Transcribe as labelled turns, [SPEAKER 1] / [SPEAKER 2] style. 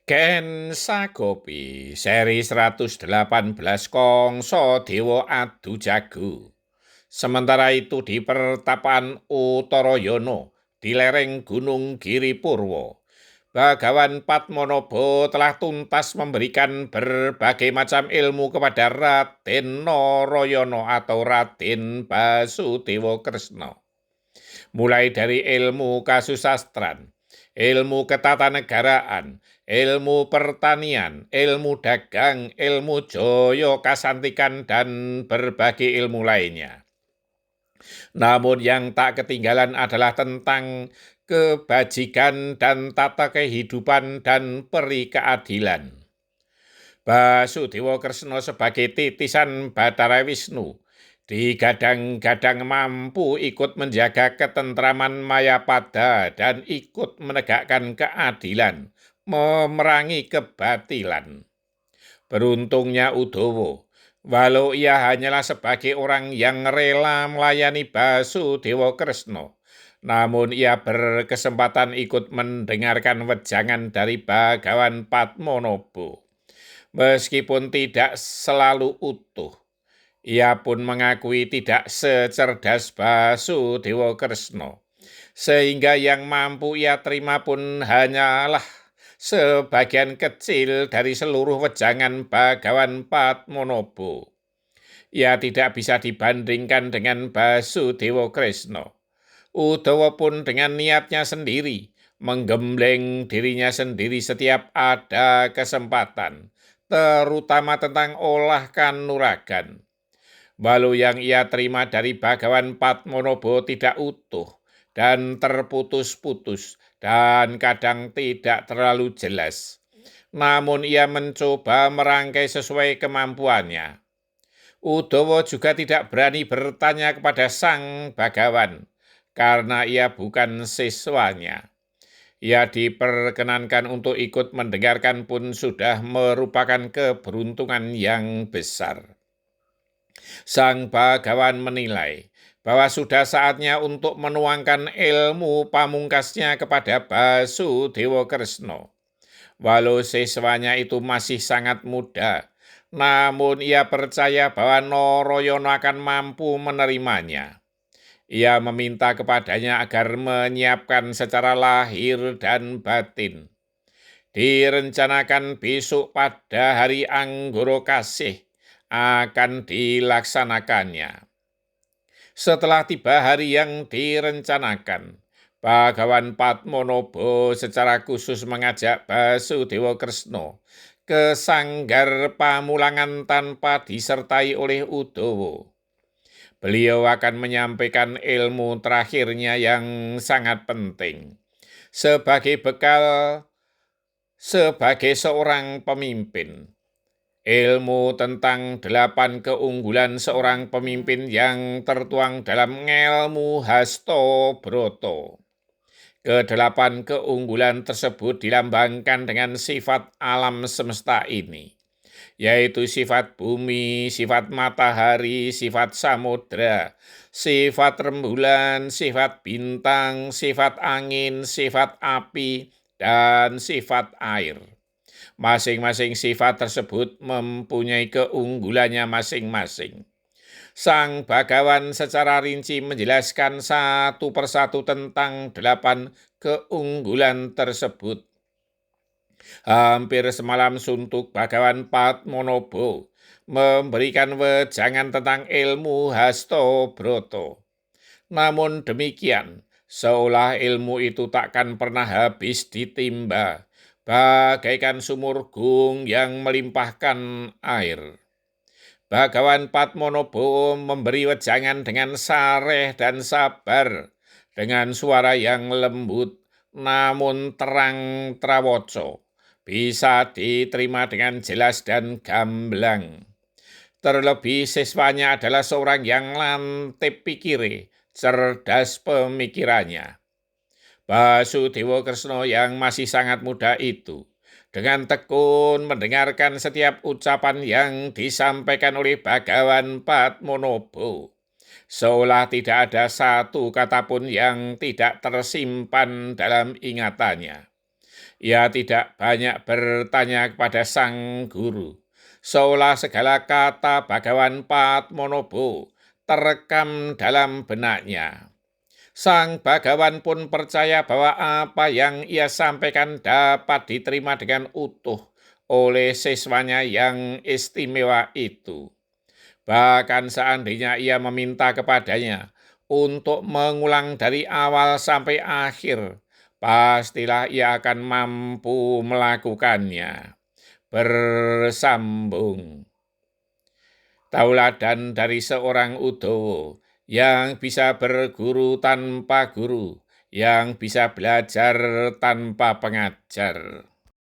[SPEAKER 1] Ken Sagopi seri 118 Kongso Dewa Adu Jago. Sementara itu di pertapaan Uttarayono di lereng Gunung Giripurwo, Bagawan Padmanaba telah tuntas memberikan berbagai macam ilmu kepada Raden Narayana atau Raden Basudewa Kresna. Mulai dari ilmu kasusastran, ilmu ketatanegaraan, ilmu pertanian, ilmu dagang, ilmu joyo kasantikan, dan berbagai ilmu lainnya. Namun yang tak ketinggalan adalah tentang kebajikan dan tata kehidupan dan peri keadilan. Basudewa Kresna sebagai titisan Bathara Wisnu digadang-gadang mampu ikut menjaga ketentraman Mayapada dan ikut menegakkan keadilan, memerangi kebatilan. Beruntungnya Udawa, walau ia hanyalah sebagai orang yang rela melayani Basudewa Kresna, namun ia berkesempatan ikut mendengarkan wejangan dari Bagawan Padmanaba. Meskipun tidak selalu utuh, ia pun mengakui tidak secerdas Basudewa Kresna, sehingga yang mampu ia terima pun hanyalah sebagian kecil dari seluruh wejangan Bagawan Padmanaba. Ia tidak bisa dibandingkan dengan Basudewa Kresna. Udawa pun dengan niatnya sendiri menggembleng dirinya sendiri setiap ada kesempatan, terutama tentang olah kanuragan. Walau yang ia terima dari Bagawan Padmanaba tidak utuh dan terputus-putus dan kadang tidak terlalu jelas, namun ia mencoba merangkai sesuai kemampuannya. Udawa juga tidak berani bertanya kepada sang Bagawan, karena ia bukan siswanya. Ia diperkenankan untuk ikut mendengarkan pun sudah merupakan keberuntungan yang besar. Sang Bagawan menilai bahwa sudah saatnya untuk menuangkan ilmu pamungkasnya kepada Basudewa Kresna. Walau siswanya itu masih sangat muda, namun ia percaya bahwa Narayana akan mampu menerimanya. Ia meminta kepadanya agar menyiapkan secara lahir dan batin. Direncanakan besok pada hari Anggoro Kasih akan dilaksanakannya. Setelah tiba hari yang direncanakan, Bagawan Padmanaba secara khusus mengajak Basudewa Kresna ke sanggar pamulangan tanpa disertai oleh Udawa. Beliau akan menyampaikan ilmu terakhirnya yang sangat penting sebagai bekal sebagai seorang pemimpin. Ilmu tentang 8 keunggulan seorang pemimpin yang tertuang dalam Ngelmu Hastobroto. Kedelapan keunggulan tersebut dilambangkan dengan sifat alam semesta ini, yaitu sifat bumi, sifat matahari, sifat samudra, sifat rembulan, sifat bintang, sifat angin, sifat api, dan sifat air. Masing-masing sifat tersebut mempunyai keunggulannya masing-masing. Sang Bagawan secara rinci menjelaskan satu persatu tentang 8 keunggulan tersebut. Hampir semalam suntuk Bagawan Padmanaba memberikan wejangan tentang ilmu Hastobroto. Namun demikian, seolah ilmu itu takkan pernah habis ditimba, bagaikan sumur gung yang melimpahkan air. Bagawan Padmanaba memberi wejangan dengan sareh dan sabar, dengan suara yang lembut namun terang trawoco, bisa diterima dengan jelas dan gamblang. Terlebih siswanya adalah seorang yang lantip pikire, cerdas pemikirannya. Basudewa Kresna yang masih sangat muda itu dengan tekun mendengarkan setiap ucapan yang disampaikan oleh Bagawan Padmanaba, seolah tidak ada satu kata pun yang tidak tersimpan dalam ingatannya. Ia tidak banyak bertanya kepada sang guru, seolah segala kata Bhagawan Padmanabha terekam dalam benaknya. Sang Bhagawan pun percaya bahwa apa yang ia sampaikan dapat diterima dengan utuh oleh siswanya yang istimewa itu. Bahkan seandainya ia meminta kepadanya untuk mengulang dari awal sampai akhir, pastilah ia akan mampu melakukannya. Bersambung. Tauladan dari seorang Udawa yang bisa berguru tanpa guru, yang bisa belajar tanpa pengajar.